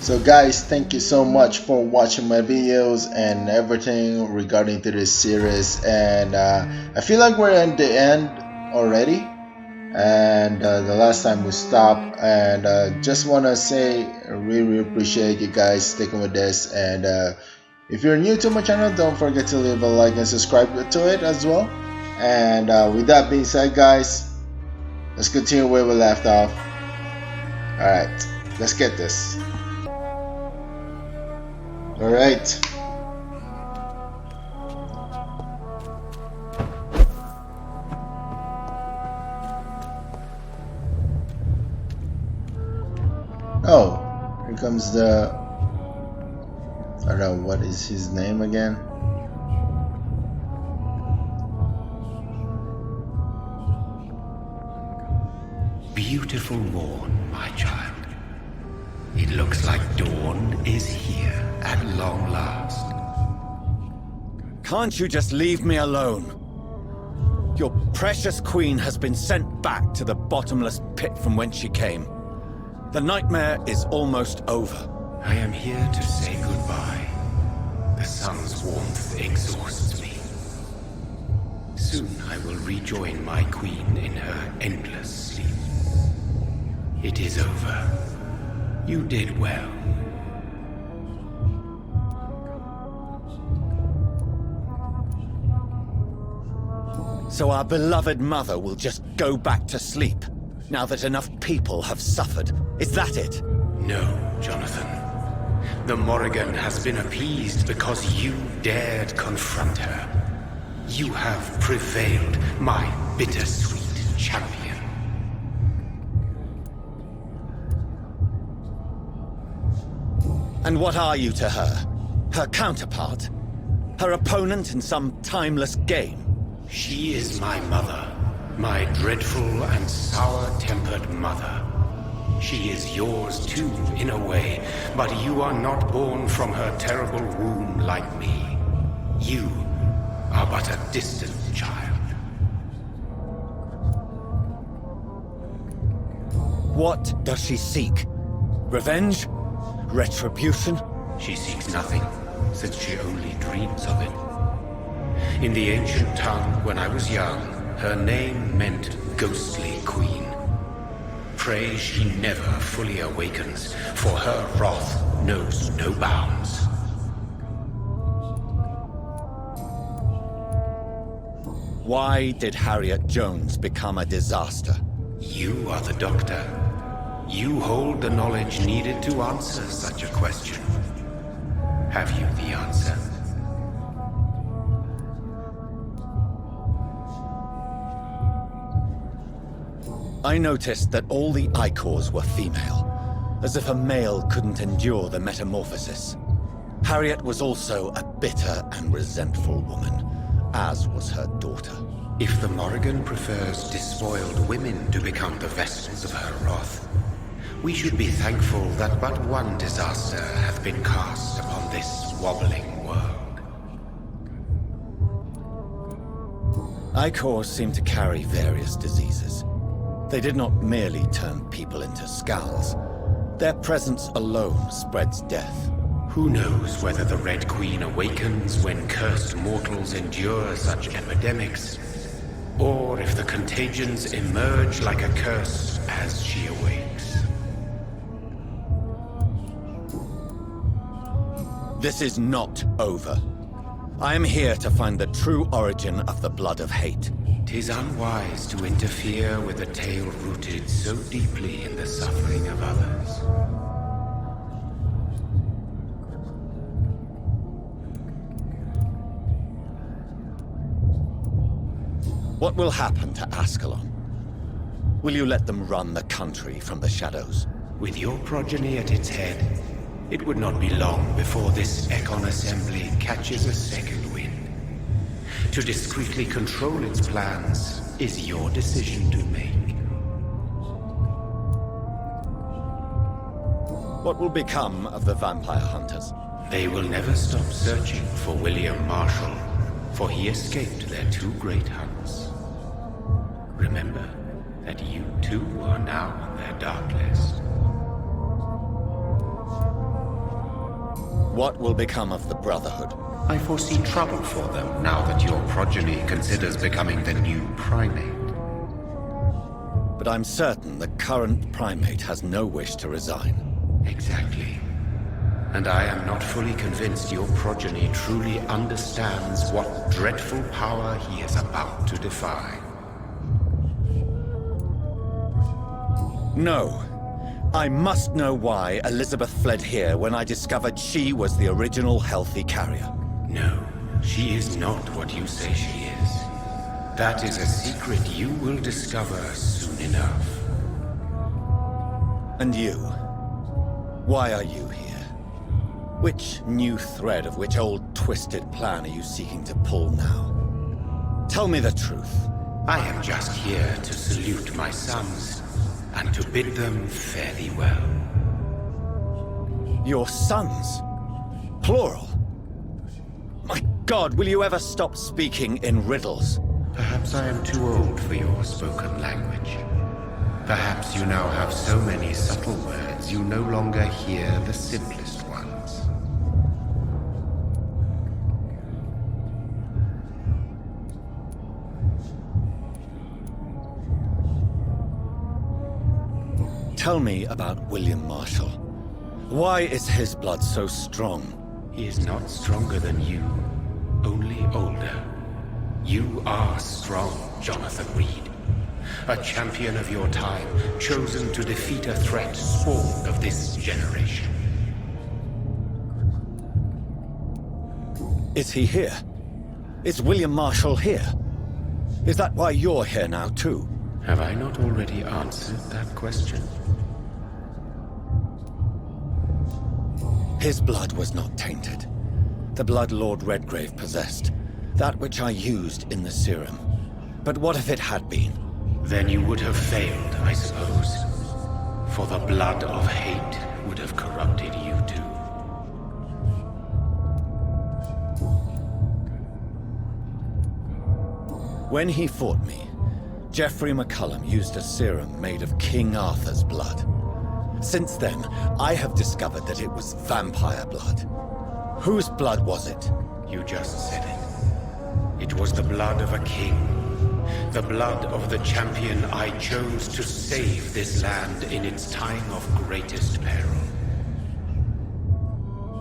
So guys, thank you so much for watching my videos and everything regarding to this series, and I feel like we're at the end already, and the last time we stopped, and just want to say I really appreciate you guys sticking with this, and if you're new to my channel, don't forget to leave a like and subscribe to it as well. And with that being said, guys, let's continue where we left off. Alright, let's get this. Alright. Oh, here comes the... I don't know, what is his name again? Beautiful morn, my child. It looks like dawn is here at long last. Can't you just leave me alone? Your precious queen has been sent back to the bottomless pit from whence she came. The nightmare is almost over. I am here to say goodbye. The sun's warmth exhausts me. Soon I will rejoin my queen in her endless sleep. It is over. You did well. So our beloved mother will just go back to sleep, now that enough people have suffered. Is that it? No, Jonathan. The Morrigan has been appeased because you dared confront her. You have prevailed, my bittersweet champion. And what are you to her? Her counterpart? Her opponent in some timeless game? She is my mother, my dreadful and sour-tempered mother. She is yours too, in a way, but you are not born from her terrible womb like me. You are but a distant child. What does she seek? Revenge? Retribution? She seeks nothing, since she only dreams of it. In the ancient tongue, when I was young, her name meant ghostly queen. Pray she never fully awakens, for her wrath knows no bounds. Why did Harriet Jones become a disaster? You are the doctor. You hold the knowledge needed to answer such a question. Have you the answer? I noticed that all the Icors were female, as if a male couldn't endure the metamorphosis. Harriet was also a bitter and resentful woman, as was her daughter. If the Morrigan prefers despoiled women to become the vessels of her wrath, we should be thankful that but one disaster hath been cast upon this wobbling world. Icors seem to carry various diseases. They did not merely turn people into skulls. Their presence alone spreads death. Who knows whether the Red Queen awakens when cursed mortals endure such epidemics, or if the contagions emerge like a curse as she awakes. This is not over. I am here to find the true origin of the blood of hate. 'Tis unwise to interfere with a tale rooted so deeply in the suffering of others. What will happen to Ascalon? Will you let them run the country from the shadows? With your progeny at its head, it would not be long before this Econ Assembly catches a second wind. To discreetly control its plans is your decision to make. What will become of the vampire hunters? They will never stop searching for William Marshall, for he escaped their two great hunts. Remember that you too are now on their dark list. What will become of the Brotherhood? I foresee trouble for them now that your progeny considers becoming the new primate. But I'm certain the current primate has no wish to resign. Exactly. And I am not fully convinced your progeny truly understands what dreadful power he is about to defy. No. I must know why Elizabeth fled here when I discovered she was the original healthy carrier. No, she is not what you say she is. That is a secret you will discover soon enough. And you? Why are you here? Which new thread of which old twisted plan are you seeking to pull now? Tell me the truth. I am just here to salute my sons, and to bid them fare thee well. Your sons? Plural? My God, will you ever stop speaking in riddles? Perhaps I am too old for your spoken language. Perhaps you now have so many subtle words you no longer hear the simplest ones. Tell me about William Marshall. Why is his blood so strong? He is not stronger than you, only older. You are strong, Jonathan Reid. A champion of your time, chosen to defeat a threat spawned of this generation. Is he here? Is William Marshall here? Is that why you're here now, too? Have I not already answered that question? His blood was not tainted. The blood Lord Redgrave possessed. That which I used in the serum. But what if it had been? Then you would have failed, I suppose. For the blood of hate would have corrupted you too. When he fought me, Geoffrey McCullum used a serum made of King Arthur's blood. Since then, I have discovered that it was vampire blood. Whose blood was it? You just said it. It was the blood of a king. The blood of the champion I chose to save this land in its time of greatest peril.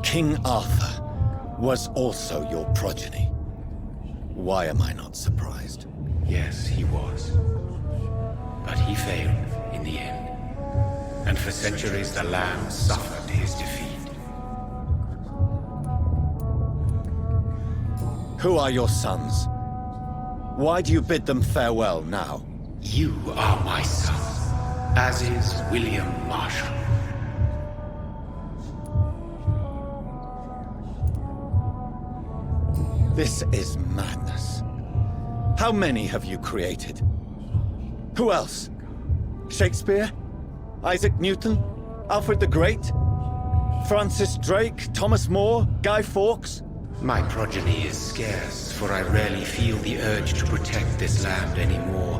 King Arthur was also your progeny. Why am I not surprised? Yes, he was. But he failed in the end. And for centuries the land suffered his defeat. Who are your sons? Why do you bid them farewell now? You are my son, as is William Marshall. This is madness. How many have you created? Who else? Shakespeare? Isaac Newton? Alfred the Great? Francis Drake? Thomas More? Guy Fawkes? My progeny is scarce, for I rarely feel the urge to protect this land anymore.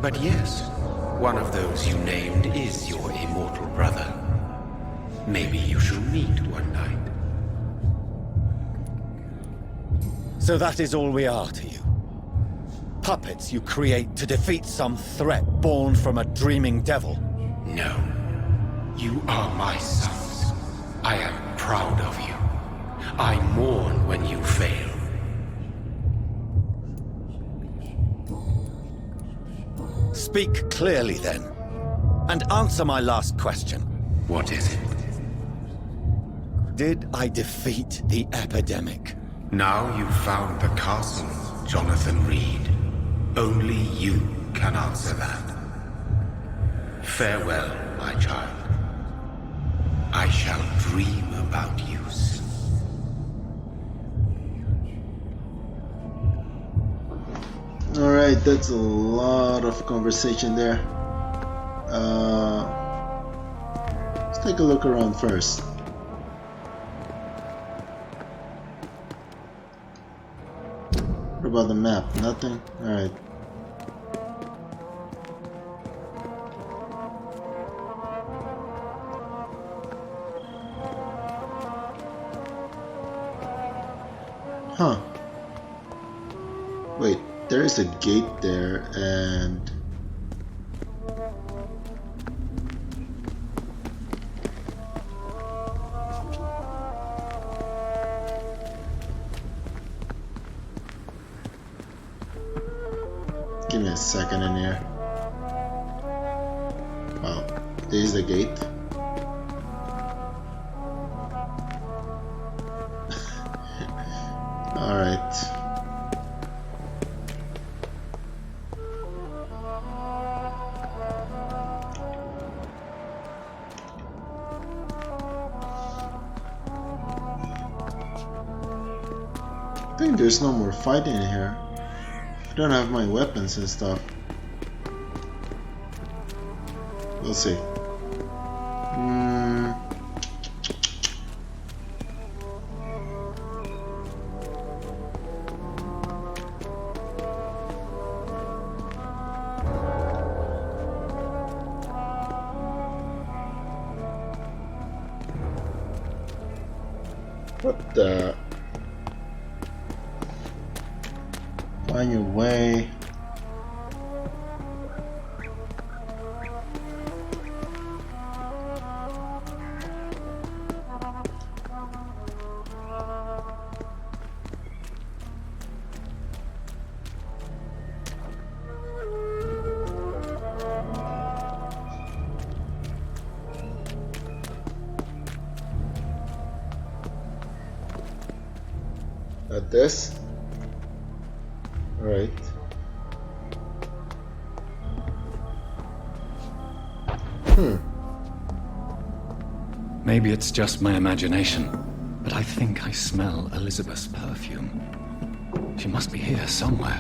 But yes, one of those you named is your immortal brother. Maybe you shall meet one night. So that is all we are to you? Puppets you create to defeat some threat born from a dreaming devil? No. You are my sons. I am proud of you. I mourn when you fail. Speak clearly then, and answer my last question. What is it? Did I defeat the epidemic? Now you've found the castle, Jonathan Reid. Only you can answer that. Farewell, my child. I shall dream about you soon. Alright, that's a lot of conversation there. Let's take a look around first. What about the map? Nothing? Alright. Huh. Wait, there is a gate there and... Give me a second in here. Wow, this is the gate. Alright. I think there's no more fighting here. I don't have my weapons and stuff. We'll see. What the? Find your way. At this? Alright. Maybe it's just my imagination, but I think I smell Elizabeth's perfume. She must be here somewhere.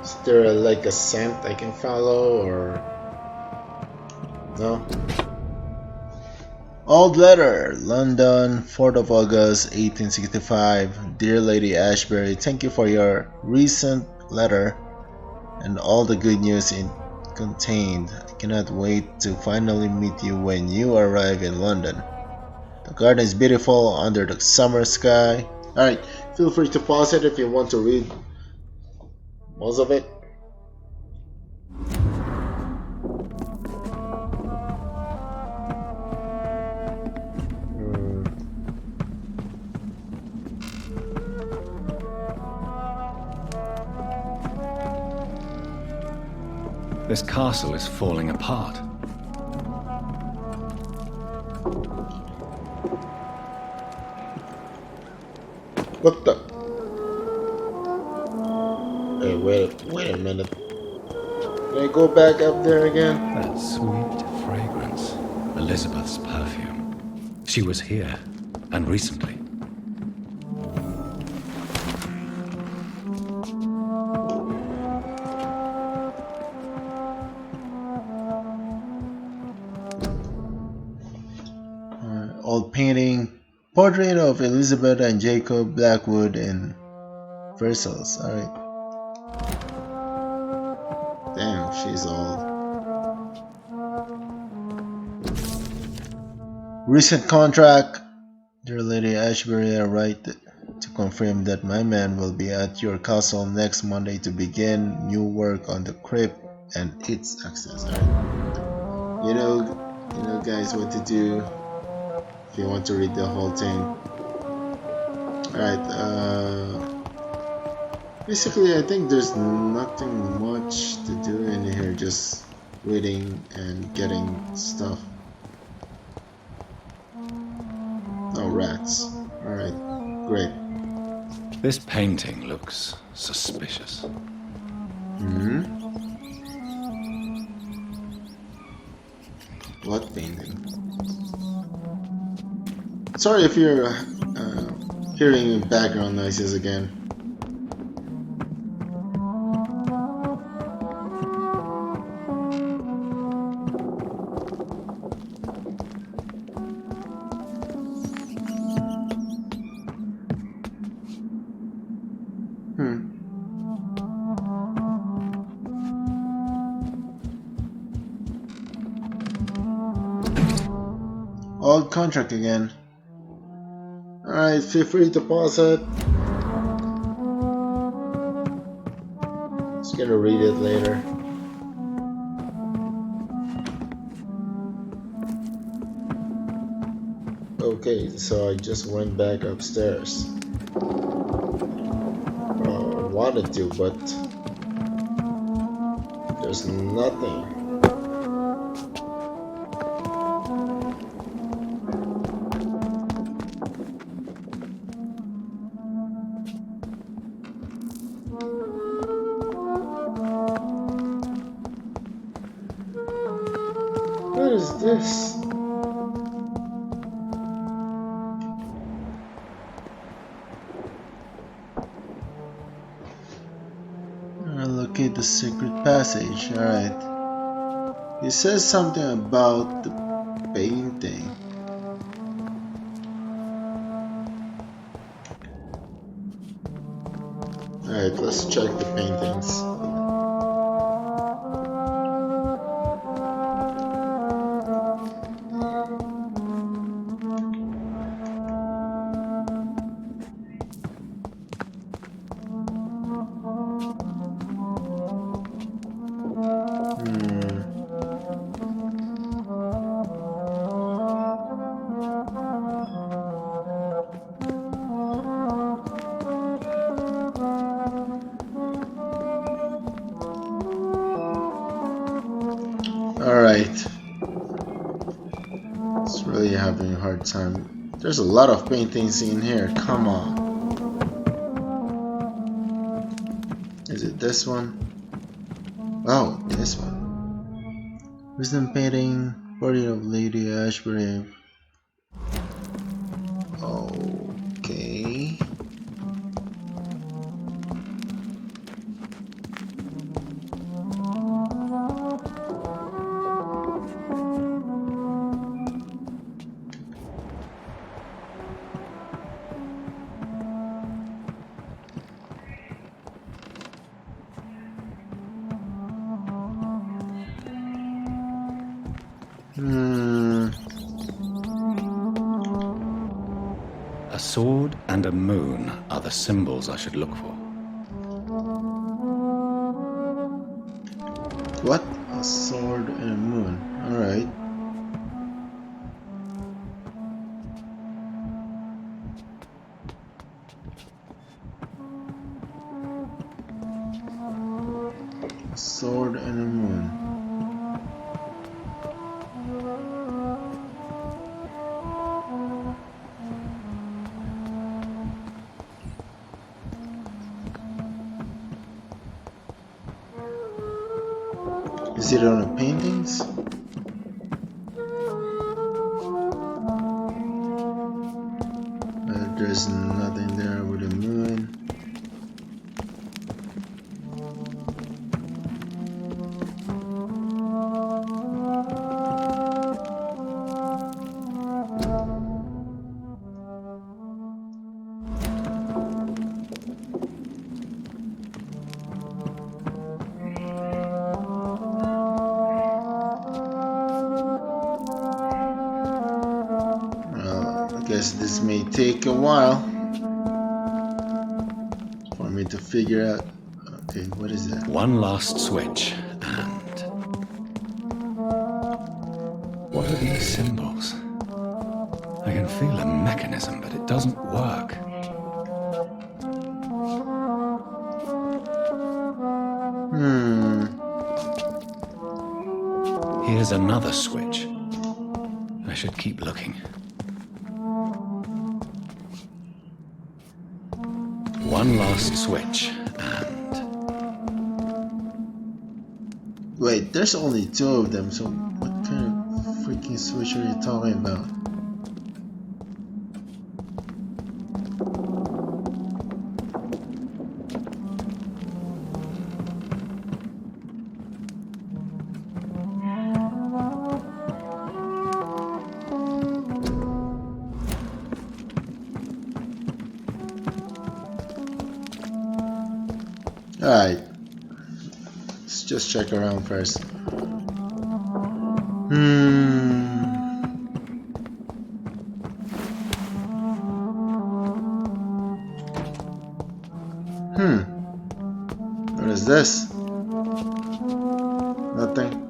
Is there like a scent I can follow or no? Old letter, London, 4th of August, 1865. Dear Lady Ashbury, thank you for your recent letter and all the good news it contained. I cannot wait to finally meet you when you arrive in London. The garden is beautiful under the summer sky. Alright, feel free to pause it if you want to read most of it. This castle is falling apart. What the? Hey, wait a minute. Can I go back up there again? That sweet fragrance. Elizabeth's perfume. She was here, and recently. Old painting, portrait of Elizabeth and Jacob Blackwood in Versailles. Alright. Damn, she's old. Recent contract. Dear Lady Ashbury, I write to confirm that my man will be at your castle next Monday to begin new work on the crypt and its access. Alright. You know guys what to do. If you want to read the whole thing. Alright, basically I think there's nothing much to do in here, just reading and getting stuff. Oh, rats. Alright, great. This painting looks suspicious. What painting? Sorry if you're hearing background noises again. Old contract again. Alright, feel free to pause it. Just gonna read it later. Okay, so I just went back upstairs. Wanted to, but there's nothing. What is this? Locate the secret passage. Alright. It says something about the painting. Alright, let's check the paintings. Alright. It's really having a hard time. There's a lot of paintings in here. Come on. Is it this one? Oh, this one. Wisdom painting. Portrait of Lady Ashbury. Okay. A sword and a moon are the symbols I should look for. What? A sword and a moon. Alright. A sword and a moon. Is it on the paintings? There's nothing there with the moon. Guess this may take a while for me to figure out. Okay, what is that? One last switch, and... what are these symbols? I can feel a mechanism, but it doesn't work. Here's another switch. I should keep looking. One last switch, and... Wait, there's only two of them, so what kind of freaking switch are you talking about? Alright, let's just check around first. this? Nothing.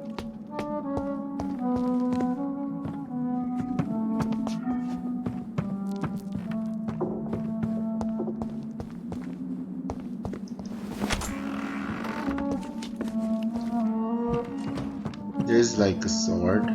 There's like a sword.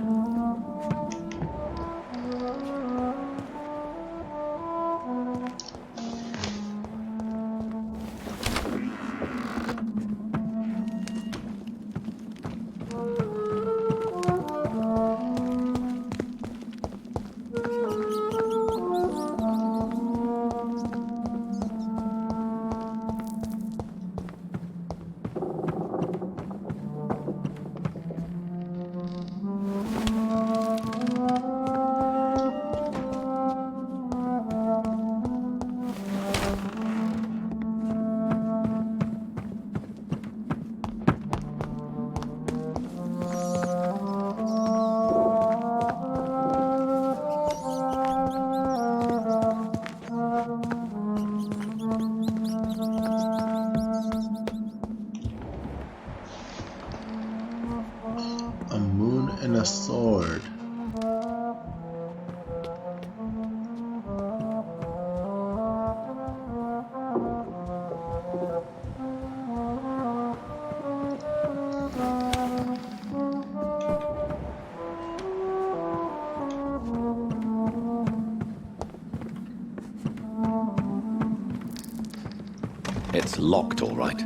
And a sword. It's locked, all right.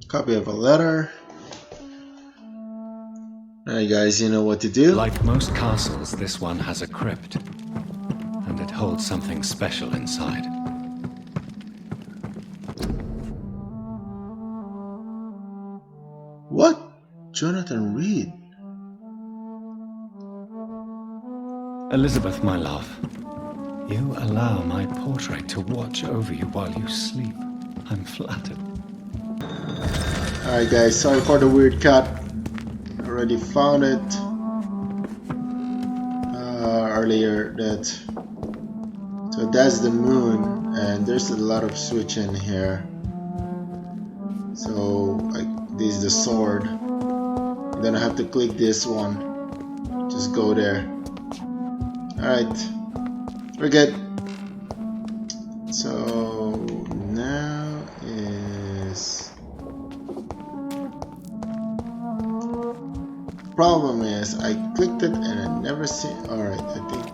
Copy of a letter. Alright guys, you know what to do. Like most castles, this one has a crypt. And it holds something special inside. What? Jonathan Reid. Elizabeth, my love, you allow my portrait to watch over you while you sleep. I'm flattered. Alright guys, sorry for the weird cut. Already found it earlier. So that's the moon, and there's a lot of switch in here. So this is the sword. Then I have to click this one. Just go there. Alright, we're good. So now is problem is I clicked it and I never see. Alright, I think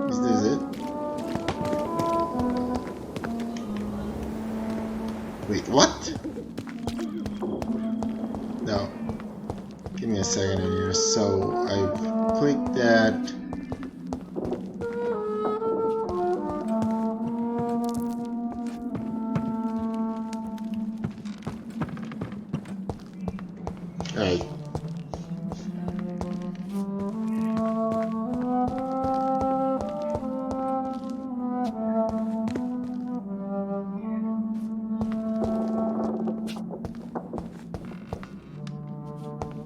is this it? Wait, what? No, give me a second here. So I clicked that. Alright.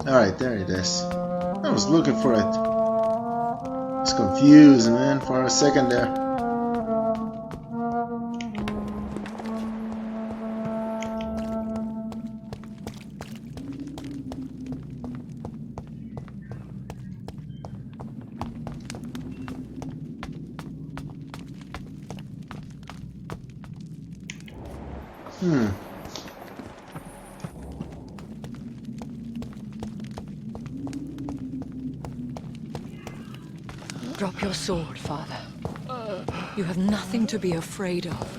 Alright, there it is. I was looking for it. I was confused, man, for a second there. Drop your sword, Father. You have nothing to be afraid of.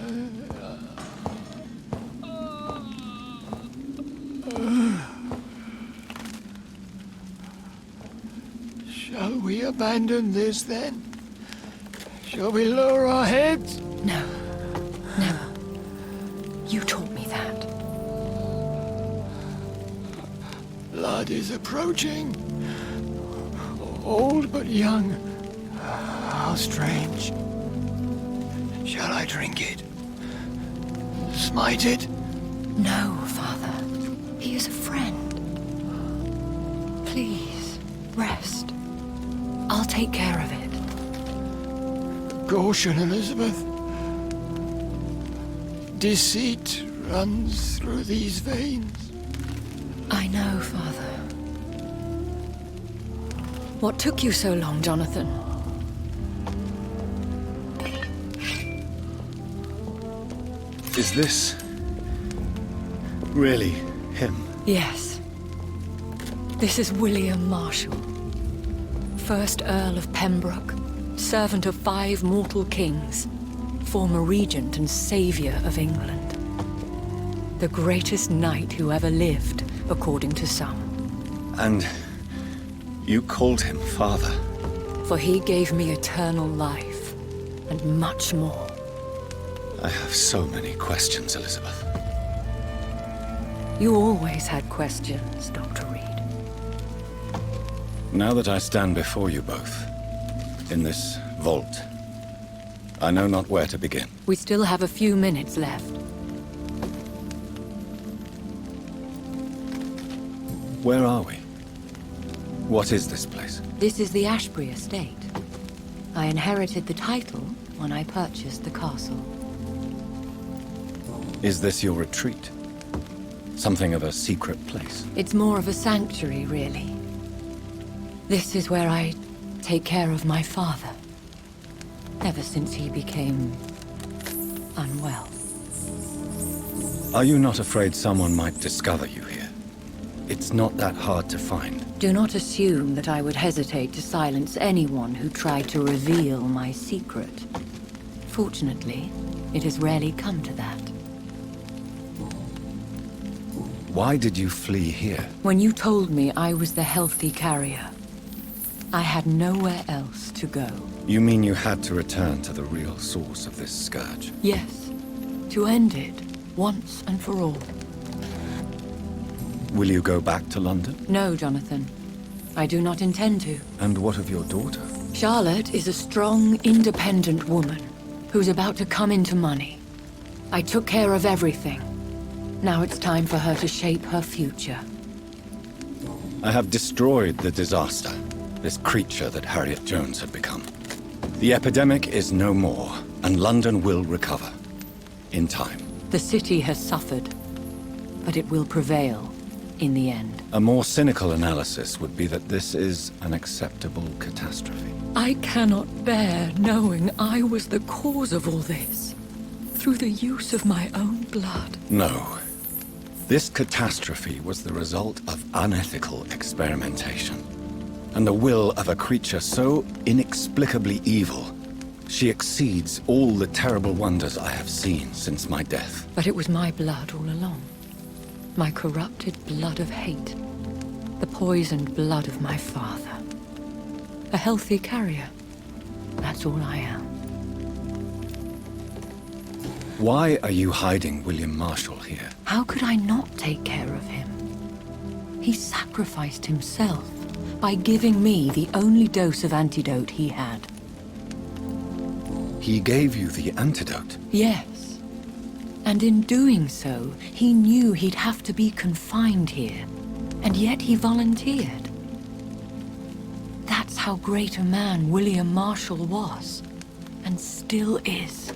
Shall we abandon this then? Shall we lower our heads? No, never. You taught me that. blood is approaching. Old but young. How strange. Shall I drink it? Smite it? No, Father. He is a friend. Please, rest. I'll take care of it. Caution, Elizabeth. Deceit runs through these veins. I know, Father. What took you so long, Jonathan? Is this really him? Yes. This is William Marshall, 1st Earl of Pembroke, servant of 5 mortal kings, former regent and savior of England. The greatest knight who ever lived, according to some. And you called him father? For he gave me eternal life, and much more. I have so many questions, Elizabeth. You always had questions, Dr. Reid. Now that I stand before you both, in this vault, I know not where to begin. We still have a few minutes left. Where are we? What is this place? This is the Ashbury estate. I inherited the title when I purchased the castle. Is this your retreat? Something of a secret place? It's more of a sanctuary, really. This is where I take care of my father. Ever since he became unwell. Are you not afraid someone might discover you here? It's not that hard to find. Do not assume that I would hesitate to silence anyone who tried to reveal my secret. Fortunately, it has rarely come to that. Why did you flee here? When you told me I was the healthy carrier, I had nowhere else to go. You mean you had to return to the real source of this scourge? Yes, to end it, once and for all. Will you go back to London? No, Jonathan. I do not intend to. And what of your daughter? Charlotte is a strong, independent woman who's about to come into money. I took care of everything. Now it's time for her to shape her future. I have destroyed the disaster, this creature that Harriet Jones had become. The epidemic is no more, and London will recover. In time. The city has suffered, but it will prevail in the end. A more cynical analysis would be that this is an acceptable catastrophe. I cannot bear knowing I was the cause of all this, through the use of my own blood. No. This catastrophe was the result of unethical experimentation, and the will of a creature so inexplicably evil, she exceeds all the terrible wonders I have seen since my death. But it was my blood all along. My corrupted blood of hate. The poisoned blood of my father. A healthy carrier. That's all I am. Why are you hiding William Marshall here? How could I not take care of him? He sacrificed himself by giving me the only dose of antidote he had. He gave you the antidote? Yes. And in doing so, he knew he'd have to be confined here. And yet he volunteered. That's how great a man William Marshall was. And still is.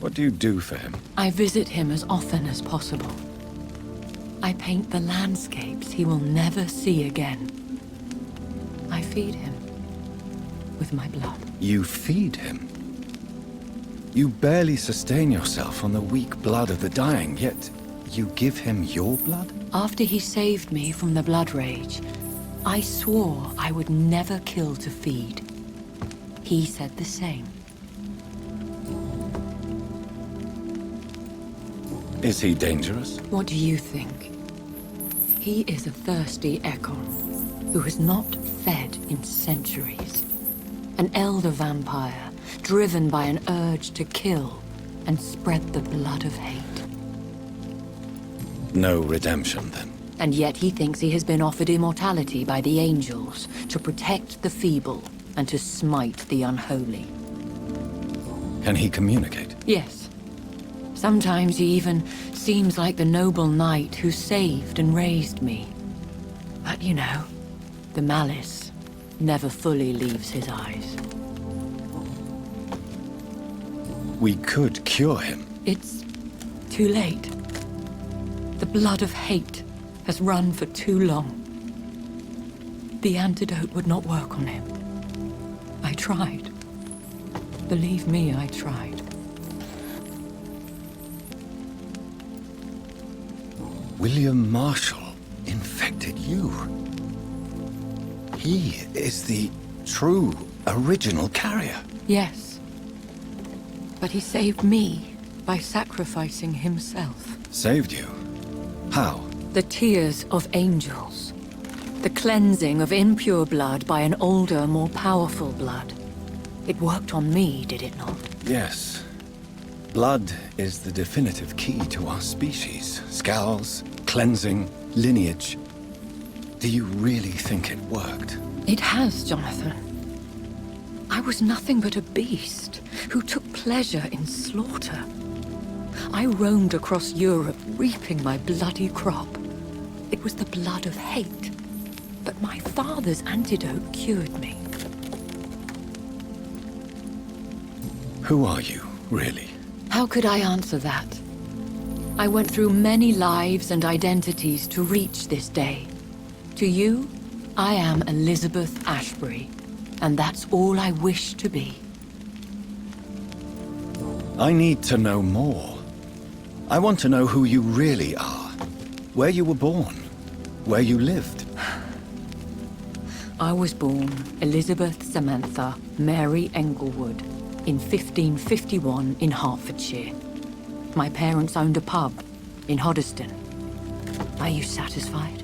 What do you do for him? I visit him as often as possible. I paint the landscapes he will never see again. I feed him with my blood. You feed him? You barely sustain yourself on the weak blood of the dying, yet you give him your blood? After he saved me from the blood rage, I swore I would never kill to feed. He said the same. Is he dangerous? What do you think? He is a thirsty Ekon who has not fed in centuries. An elder vampire, driven by an urge to kill and spread the blood of hate. No redemption, then? And yet he thinks he has been offered immortality by the angels to protect the feeble and to smite the unholy. Can he communicate? Yes. Sometimes he even seems like the noble knight who saved and raised me. But you know, the malice never fully leaves his eyes. We could cure him. It's too late. The blood of hate has run for too long. The antidote would not work on him. I tried. Believe me, I tried. William Marshall infected you. He is the true, original carrier. Yes. But he saved me by sacrificing himself. Saved you? How? The tears of angels. The cleansing of impure blood by an older, more powerful blood. It worked on me, did it not? Yes. Blood is the definitive key to our species. Scowls, cleansing, lineage. Do you really think it worked? It has, Jonathan. I was nothing but a beast who took pleasure in slaughter. I roamed across Europe, reaping my bloody crop. It was the blood of hate. But my father's antidote cured me. Who are you, really? How could I answer that? I went through many lives and identities to reach this day. To you, I am Elizabeth Ashbury, and that's all I wish to be. I need to know more. I want to know who you really are. Where you were born. Where you lived. I was born Elizabeth Samantha Mary Englewood in 1551 in Hertfordshire. My parents owned a pub in Hoddesdon. Are you satisfied?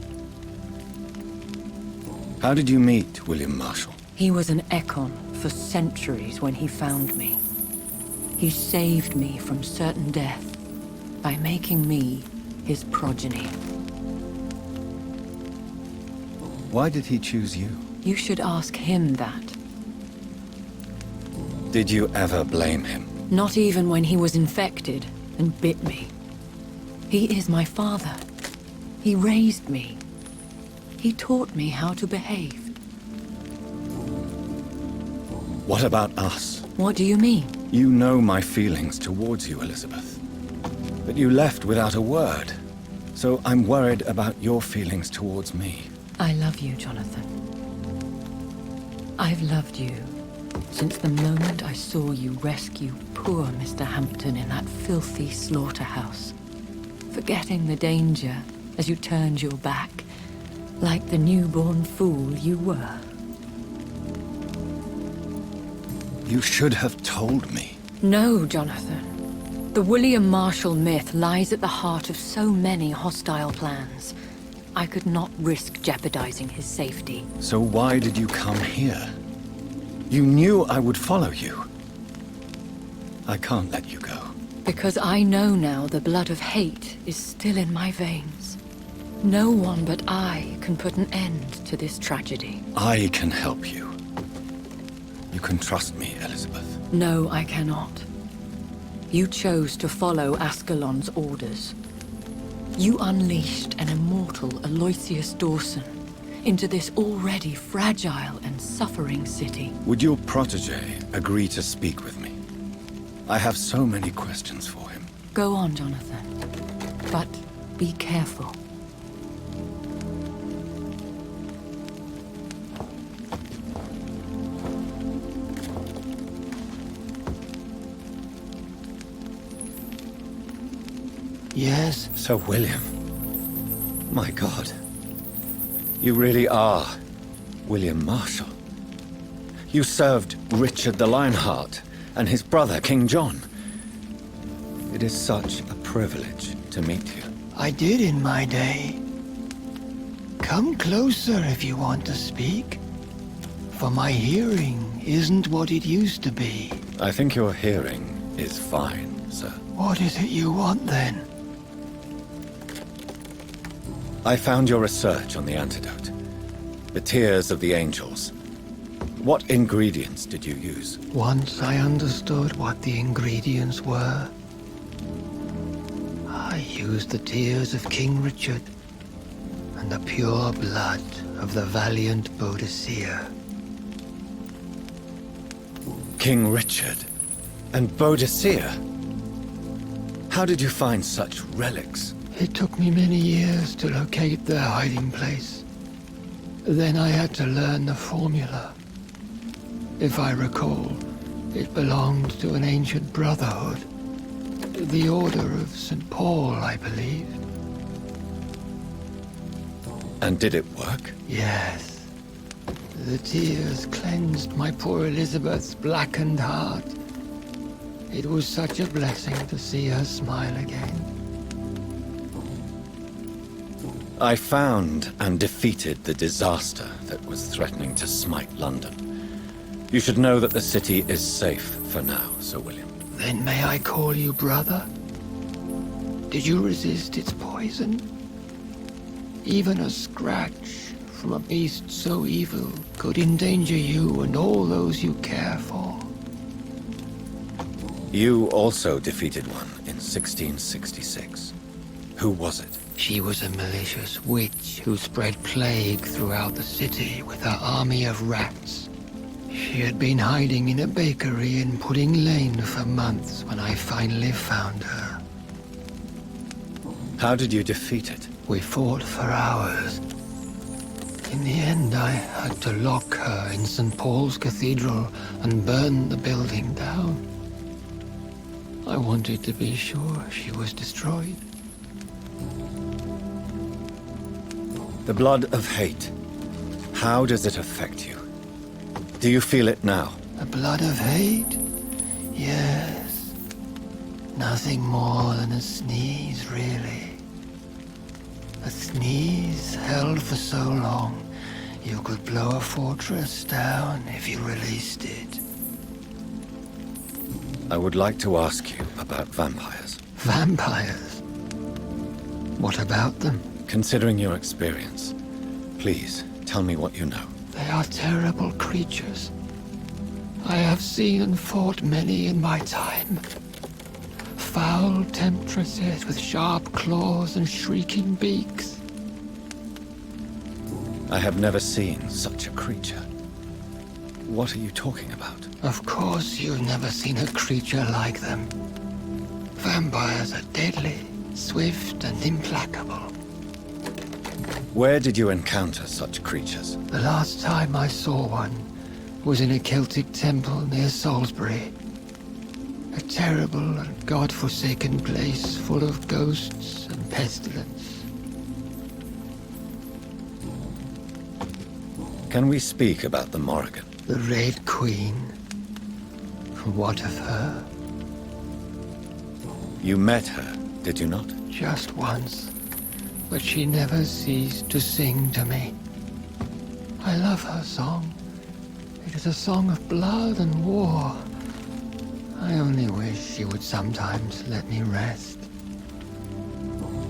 How did you meet William Marshall? He was an Ekon for centuries when he found me. He saved me from certain death by making me his progeny. Why did he choose you? You should ask him that. Did you ever blame him? Not even when he was infected and bit me. He is my father. He raised me. He taught me how to behave. What about us? What do you mean? You know my feelings towards you, Elizabeth. But you left without a word. So I'm worried about your feelings towards me. I love you, Jonathan. I've loved you since the moment I saw you rescue poor Mr. Hampton in that filthy slaughterhouse, forgetting the danger as you turned your back, like the newborn fool you were. You should have told me. No, Jonathan. The William Marshall myth lies at the heart of so many hostile plans. I could not risk jeopardizing his safety. So why did you come here? You knew I would follow you. I can't let you go. Because I know now the blood of hate is still in my veins. No one but I can put an end to this tragedy. I can help you. You can trust me, Elizabeth. No, I cannot. You chose to follow Ascalon's orders. You unleashed an immortal Aloysius Dawson into this already fragile and suffering city. Would your protege agree to speak with me? I have so many questions for him. Go on, Jonathan. But be careful. Yes? Sir William. My God. You really are William Marshall. You served Richard the Lionheart and his brother, King John. It is such a privilege to meet you. I did in my day. Come closer if you want to speak. For my hearing isn't what it used to be. I think your hearing is fine, sir. What is it you want then? I found your research on the antidote. The tears of the angels. What ingredients did you use? Once I understood what the ingredients were, I used the tears of King Richard and the pure blood of the valiant Boadicea. King Richard and Boadicea? How did you find such relics? It took me many years to locate their hiding place. Then I had to learn the formula. If I recall, it belonged to an ancient brotherhood. The Order of St. Paul, I believe. And did it work? Yes. The tears cleansed my poor Elizabeth's blackened heart. It was such a blessing to see her smile again. I found and defeated the disaster that was threatening to smite London. You should know that the city is safe for now, Sir William. Then may I call you brother? Did you resist its poison? Even a scratch from a beast so evil could endanger you and all those you care for. You also defeated one in 1666. Who was it? She was a malicious witch who spread plague throughout the city with her army of rats. She had been hiding in a bakery in Pudding Lane for months when I finally found her. How did you defeat it? We fought for hours. In the end, I had to lock her in St. Paul's Cathedral and burn the building down. I wanted to be sure she was destroyed. The blood of hate. How does it affect you? Do you feel it now? The blood of hate? Yes. Nothing more than a sneeze, really. A sneeze held for so long, you could blow a fortress down if you released it. I would like to ask you about vampires. Vampires? What about them? Considering your experience, please tell me what you know. They are terrible creatures. I have seen and fought many in my time. Foul temptresses with sharp claws and shrieking beaks. I have never seen such a creature. What are you talking about? Of course you've never seen a creature like them. Vampires are deadly, swift and implacable. Where did you encounter such creatures? The last time I saw one was in a Celtic temple near Salisbury. A terrible and god-forsaken place full of ghosts and pestilence. Can we speak about the Morrigan? The Red Queen. What of her? You met her, did you not? Just once. But she never ceased to sing to me. I love her song. It is a song of blood and war. I only wish she would sometimes let me rest.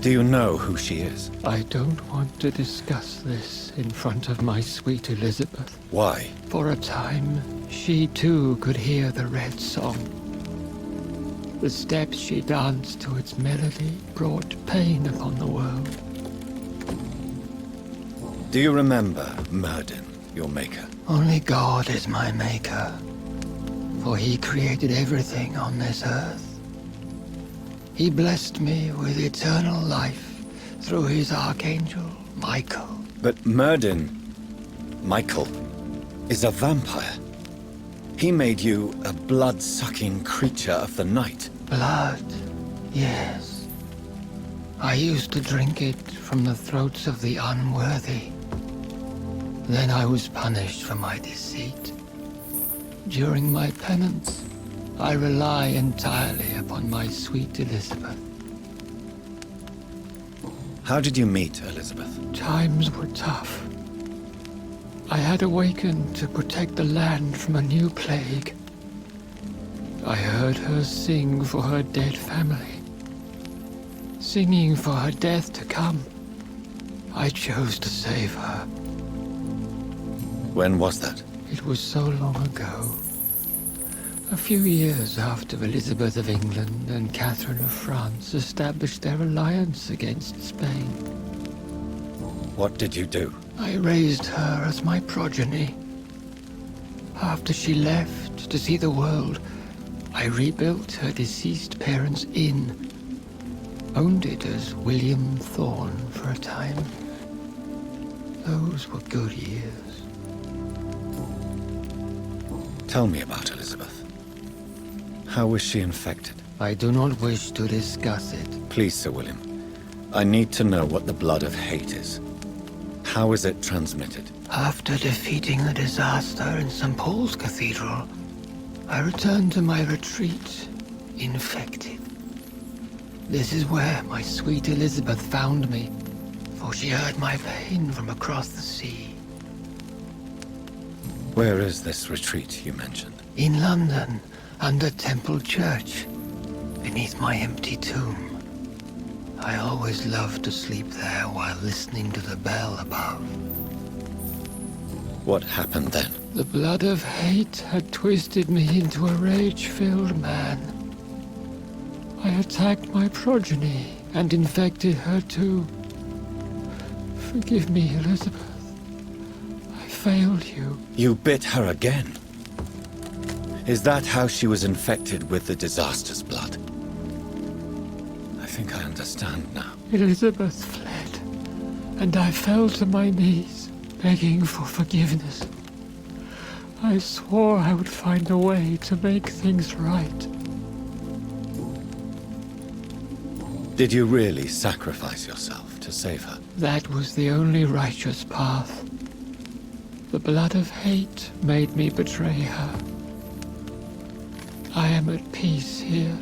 Do you know who she is? I don't want to discuss this in front of my sweet Elizabeth. Why? For a time, she too could hear the Red Song. The steps she danced to its melody brought pain upon the world. Do you remember Myrddin, your maker? Only God is my maker, for he created everything on this earth. He blessed me with eternal life through his archangel, Michael. But Myrddin, Michael, is a vampire. He made you a blood-sucking creature of the night. Blood, yes. I used to drink it from the throats of the unworthy. Then I was punished for my deceit. During my penance, I rely entirely upon my sweet Elizabeth. How did you meet Elizabeth? Times were tough. I had awakened to protect the land from a new plague. I heard her sing for her dead family, singing for her death to come. I chose to save her. When was that? It was so long ago. A few years after Elizabeth of England and Catherine of France established their alliance against Spain. What did you do? I raised her as my progeny. After she left to see the world, I rebuilt her deceased parents' inn. Owned it as William Thorne for a time. Those were good years. Tell me about Elizabeth. How was she infected? I do not wish to discuss it. Please, Sir William. I need to know what the blood of hate is. How is it transmitted? After defeating the disaster in St. Paul's Cathedral, I returned to my retreat, infected. This is where my sweet Elizabeth found me, for she heard my pain from across the sea. Where is this retreat you mentioned? In London, under Temple Church, beneath my empty tomb. I always loved to sleep there while listening to the bell above. What happened then? The blood of hate had twisted me into a rage-filled man. I attacked my progeny and infected her too. Forgive me, Elizabeth. I failed you. You bit her again? Is that how she was infected with the disaster's blood? I think I understand now. Elizabeth fled, and I fell to my knees, begging for forgiveness. I swore I would find a way to make things right. Did you really sacrifice yourself to save her? That was the only righteous path. The blood of hate made me betray her. I am at peace here.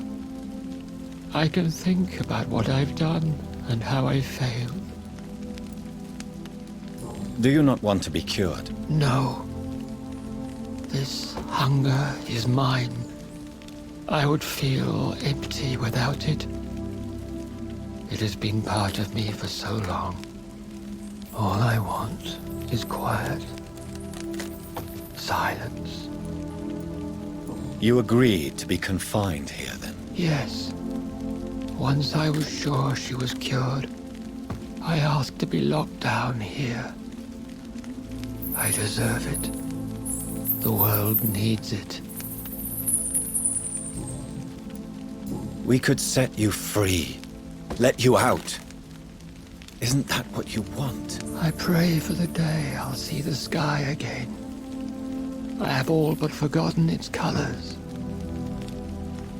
I can think about what I've done and how I failed. Do you not want to be cured? No. This hunger is mine. I would feel empty without it. It has been part of me for so long. All I want is quiet. Silence. You agreed to be confined here then? Yes. Once I was sure she was cured, I asked to be locked down here. I deserve it. The world needs it. We could set you free. Let you out. Isn't that what you want? I pray for the day I'll see the sky again. I have all but forgotten its colors.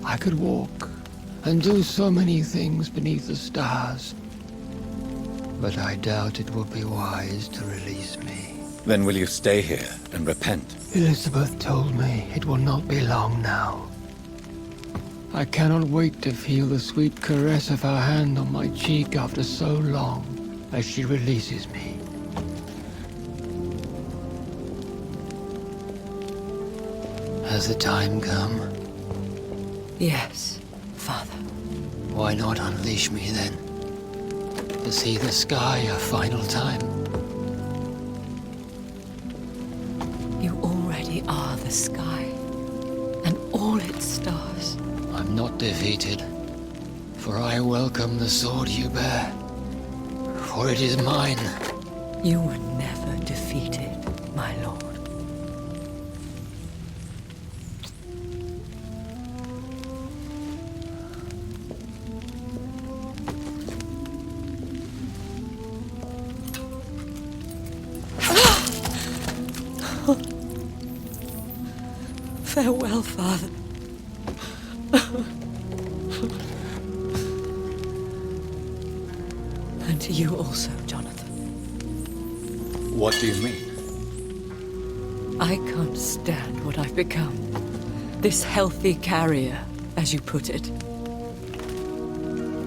I could walk and do so many things beneath the stars. But I doubt it will be wise to release me. Then will you stay here and repent? Elizabeth told me it will not be long now. I cannot wait to feel the sweet caress of her hand on my cheek after so long as she releases me. Has the time come? Yes, Father. Why not unleash me then? To see the sky a final time? You already are the sky, and all its stars. I'm not defeated, for I welcome the sword you bear, for it is mine. You were never defeated, my lord. Farewell, Father. And to you also, Jonathan. What do you mean? I can't stand what I've become. This healthy carrier, as you put it.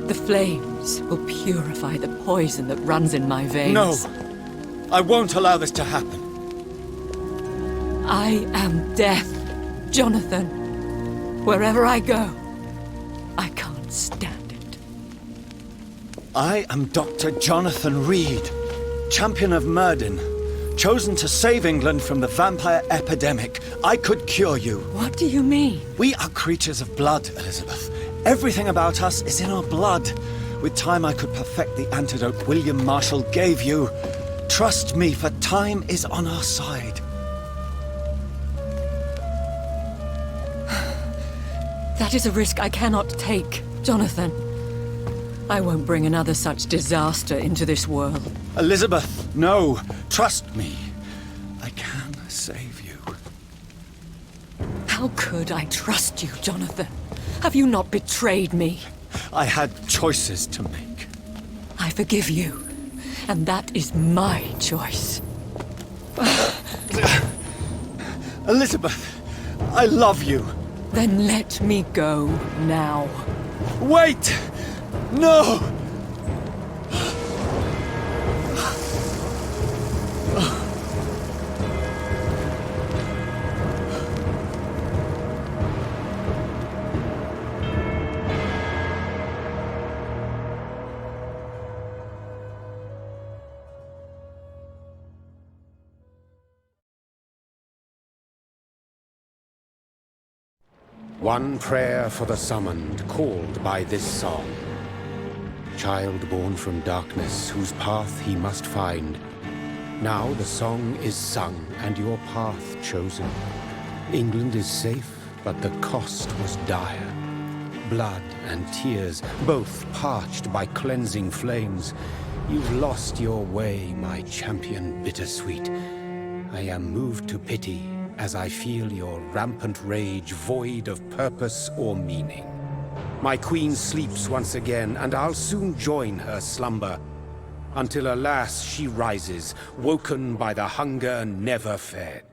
The flames will purify the poison that runs in my veins. No! I won't allow this to happen. I am death, Jonathan. Wherever I go, I can't stand it. I am Dr. Jonathan Reid. Champion of Myrddin, chosen to save England from the vampire epidemic. I could cure you. What do you mean? We are creatures of blood, Elizabeth. Everything about us is in our blood. With time, I could perfect the antidote William Marshall gave you. Trust me, for time is on our side. That is a risk I cannot take, Jonathan. I won't bring another such disaster into this world. Elizabeth, no. Trust me. I can save you. How could I trust you, Jonathan? Have you not betrayed me? I had choices to make. I forgive you, and that is my choice. Elizabeth, I love you. Then let me go now. Wait! No! One prayer for the summoned, called by this song. Child born from darkness, whose path he must find. Now the song is sung, and your path chosen. England is safe, but the cost was dire. Blood and tears, both parched by cleansing flames. You've lost your way, my champion bittersweet. I am moved to pity, as I feel your rampant rage void of purpose or meaning. My queen sleeps once again, and I'll soon join her slumber, until alas she rises, woken by the hunger never fed.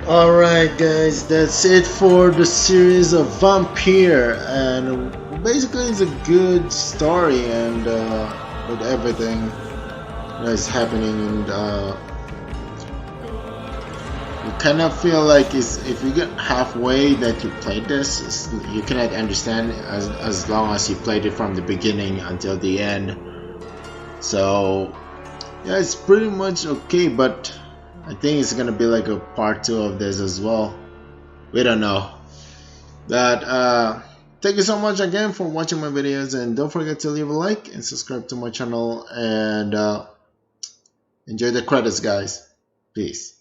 Alright guys, that's it for the series of Vampyr, and basically it's a good story, and with everything that's happening, and you kind of feel like if you get halfway that you played this, you cannot understand as long as you played it from the beginning until the end. So yeah, it's pretty much okay, but I think it's gonna be like a part 2 of this as well. We don't know. But thank you so much again for watching my videos, and don't forget to leave a like and subscribe to my channel, and enjoy the credits, guys. Peace.